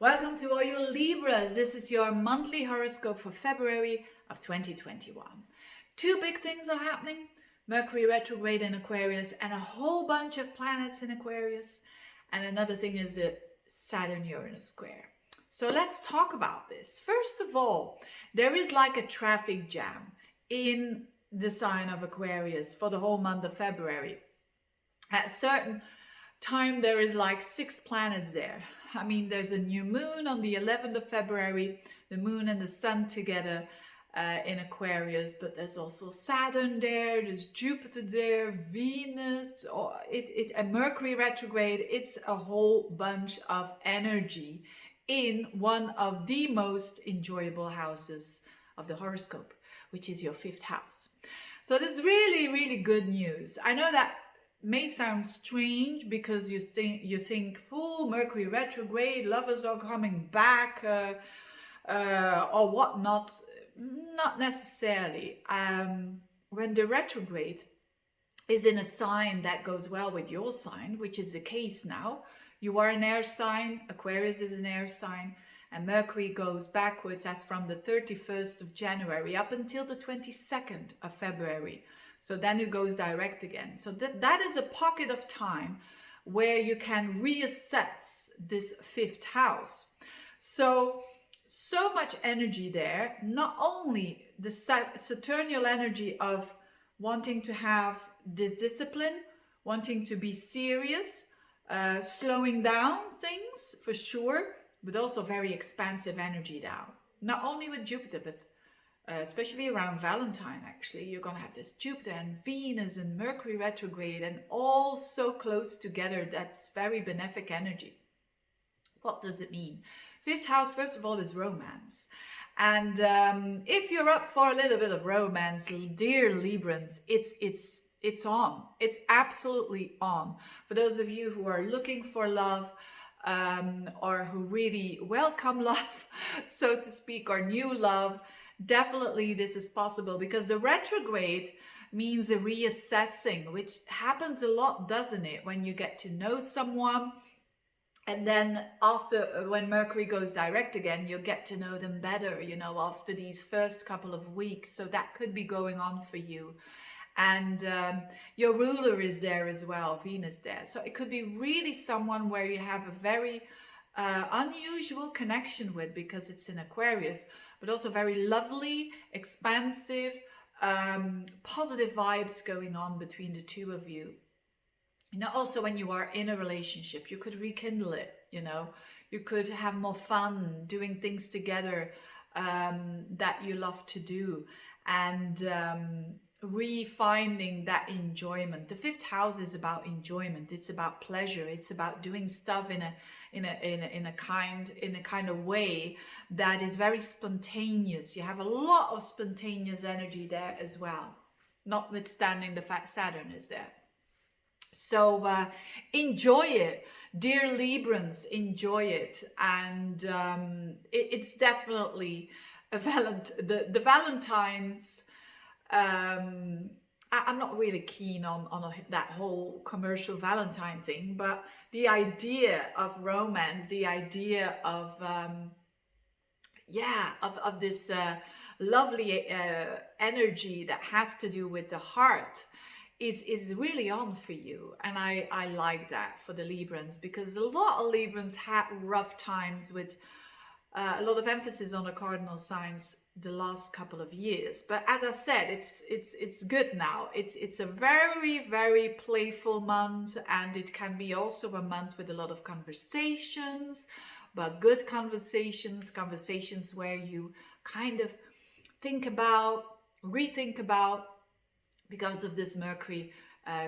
Welcome to all you Libras. This is your monthly horoscope for February of 2021. Two big things are happening. Mercury retrograde in Aquarius and a whole bunch of planets in Aquarius. And another thing is the Saturn Uranus square. So let's talk about this. First of all, there is like a traffic jam in the sign of Aquarius for the whole month of February. At a certain time, there is like 6 planets there. I mean, there's a new moon on the 11th of February, the moon and the sun together in Aquarius, but there's also Saturn there, there's Jupiter there, Venus, and Mercury retrograde. It's a whole bunch of energy in one of the most enjoyable houses of the horoscope, which is your 5th house. So that's really, really good news. I know that may sound strange because you think, oh, Mercury retrograde, lovers are coming back, or whatnot. Not necessarily. When the retrograde is in a sign that goes well with your sign, which is the case now, you are an air sign, Aquarius is an air sign, and Mercury goes backwards as from the 31st of January up until the 22nd of February. So then it goes direct again. So that is a pocket of time where you can reassess this 5th house. So much energy there, not only the Saturnial energy of wanting to have this discipline, wanting to be serious, slowing down things for sure, but also very expansive energy now. Not only with Jupiter, but especially around Valentine, actually, you're going to have this Jupiter and Venus and Mercury retrograde and all so close together. That's very benefic energy. What does it mean? 5th house, first of all, is romance. And if you're up for a little bit of romance, dear Librans, it's on. It's absolutely on. For those of you who are looking for love, or who really welcome love, so to speak, or new love, definitely this is possible, because the retrograde means a reassessing, which happens a lot, doesn't it, when you get to know someone, and then after, when Mercury goes direct again, you'll get to know them better, after these first couple of weeks. So that could be going on for you. And your ruler is there as well, Venus there. So it could be really someone where you have a very unusual connection with, because it's in Aquarius, but also very lovely, expansive, positive vibes going on between the two of you. Also when you are in a relationship, you could rekindle it, you could have more fun doing things together that you love to do, and refinding that enjoyment. The 5th house is about enjoyment. It's about pleasure. It's about doing stuff in a kind of way that is very spontaneous. You have a lot of spontaneous energy there as well, notwithstanding the fact Saturn is there. So enjoy it, dear Librans, enjoy it. And it's definitely the Valentine's. I'm not really keen on that whole commercial Valentine thing, but the idea of romance, the idea of this lovely energy that has to do with the heart is really on for you. And I like that for the Librans, because a lot of Librans had rough times with a lot of emphasis on the cardinal signs the last couple of years. But as I said, it's good now. It's a very, very playful month, and it can be also a month with a lot of conversations, but good conversations where you kind of rethink about, because of this Mercury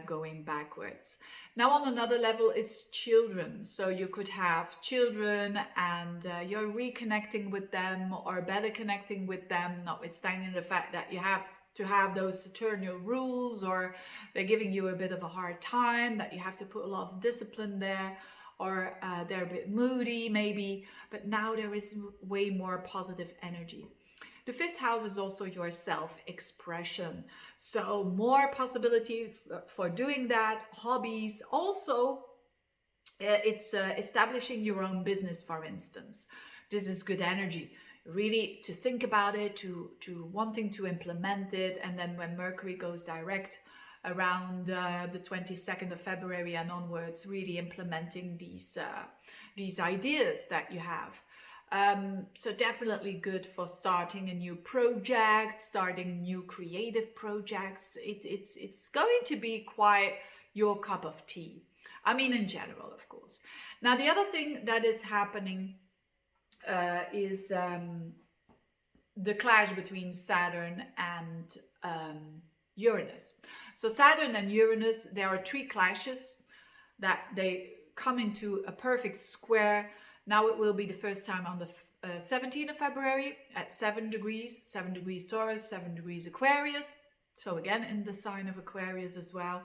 going backwards. Now on another level, it's children. So you could have children and you're reconnecting with them, or better connecting with them, notwithstanding the fact that you have to have those Saturnial rules, or they're giving you a bit of a hard time, that you have to put a lot of discipline there, or they're a bit moody maybe, but now there is way more positive energy. The 5th house is also your self-expression. So more possibility for doing that, hobbies, also It's establishing your own business, for instance. This is good energy. Really to think about it, to wanting to implement it, and then when Mercury goes direct around the 22nd of February and onwards, really implementing these ideas that you have. So definitely good for starting a new project, starting new creative projects. It's going to be quite your cup of tea. I mean, in general, of course. Now, the other thing that is happening is the clash between Saturn and Uranus. So Saturn and Uranus, there are three clashes that they come into a perfect square. Now it will be the first time on the 17th of February at 7 degrees Taurus, 7 degrees Aquarius. So again, in the sign of Aquarius as well.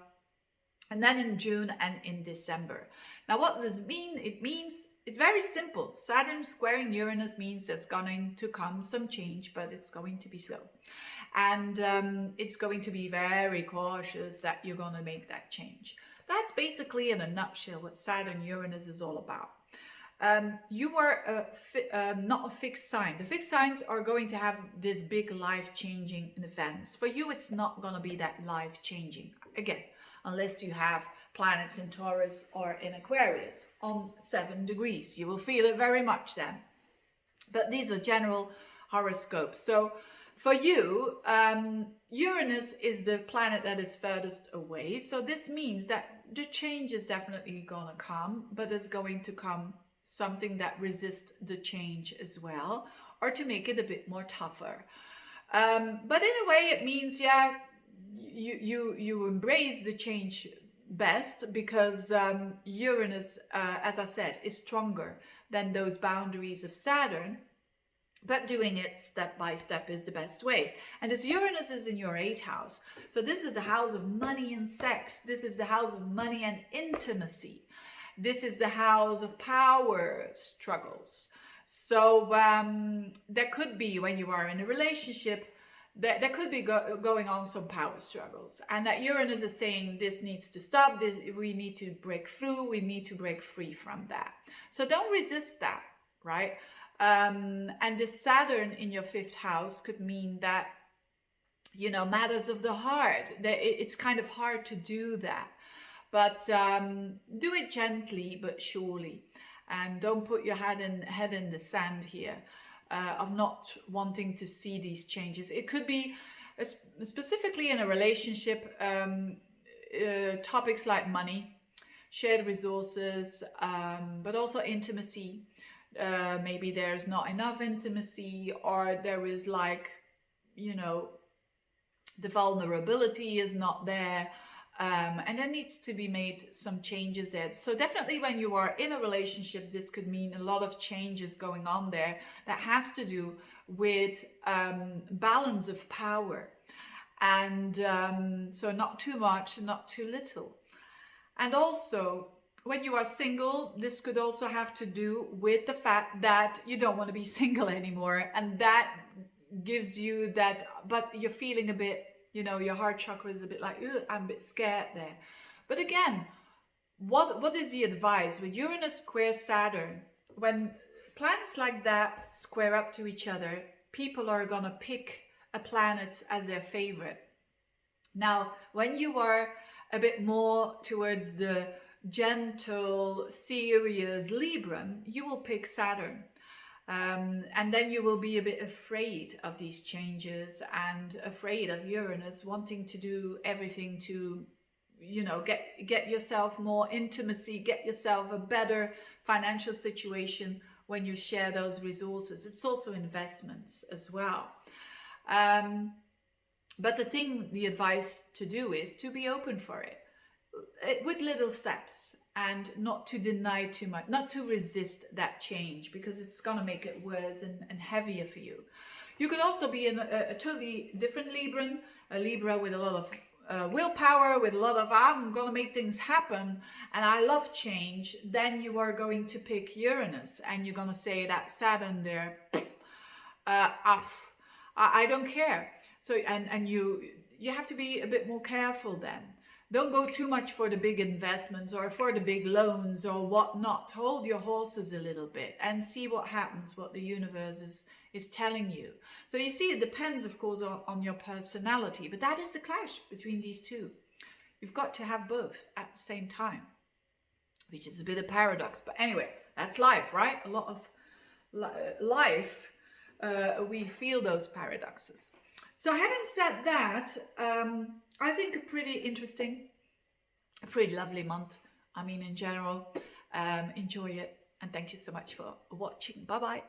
And then in June and in December. Now, what does it mean? It means it's very simple. Saturn squaring Uranus means there's going to come some change, but it's going to be slow. And it's going to be very cautious that you're going to make that change. That's basically, in a nutshell, what Saturn Uranus is all about. You are not a fixed sign. The fixed signs are going to have this big life-changing events. For you, it's not going to be that life-changing. Again, unless you have planets in Taurus or in Aquarius on 7 degrees. You will feel it very much then. But these are general horoscopes. So for you, Uranus is the planet that is furthest away. So this means that the change is definitely going to come, but there's going to come something that resists the change as well, or to make it a bit more tougher. But in a way, it means, yeah, you embrace the change best because Uranus, as I said, is stronger than those boundaries of Saturn. But doing it step by step is the best way. And as Uranus is in your 8th house, so this is the house of money and sex. This is the house of money and intimacy. This is the house of power struggles. So there could be, when you are in a relationship, there could be going on some power struggles. And that Uranus is saying this needs to stop, we need to break through, we need to break free from that. So don't resist that, right? And the Saturn in your 5th house could mean that, you know, matters of the heart. It's kind of hard to do that. But do it gently but surely. And don't put your head in the sand here of not wanting to see these changes. It could be specifically in a relationship, topics like money, shared resources, but also intimacy. Maybe there's not enough intimacy, or there is, like, you know, the vulnerability is not there. And there needs to be made some changes there. So definitely when you are in a relationship, this could mean a lot of changes going on there that has to do with balance of power. And so not too much, not too little. And also, when you are single, this could also have to do with the fact that you don't want to be single anymore. And that gives you that, but you're feeling a bit, you know, your heart chakra is a bit like, I'm a bit scared there. But again, what is the advice? With Uranus square Saturn, when planets like that square up to each other, people are going to pick a planet as their favorite. Now, when you are a bit more towards the gentle, serious Libra, you will pick Saturn. And then you will be a bit afraid of these changes and afraid of Uranus wanting to do everything to, you know, get yourself more intimacy, get yourself a better financial situation when you share those resources. It's also investments as well. But the advice to do is to be open for it with little steps, and not to deny too much, not to resist that change, because it's going to make it worse and heavier for you. You could also be in a totally different Libran, a Libra with a lot of willpower, with a lot of, I'm going to make things happen and I love change. Then you are going to pick Uranus and you're going to say that Saturn there, I don't care. So, and you have to be a bit more careful then. Don't go too much for the big investments or for the big loans or whatnot. Hold your horses a little bit and see what happens, what the universe is telling you. So you see, it depends, of course, on your personality, but that is the clash between these two. You've got to have both at the same time, which is a bit of paradox. But anyway, that's life, right? A lot of life, we feel those paradoxes. So having said that, I think a pretty interesting, a pretty lovely month. I mean, in general, enjoy it. And thank you so much for watching. Bye-bye.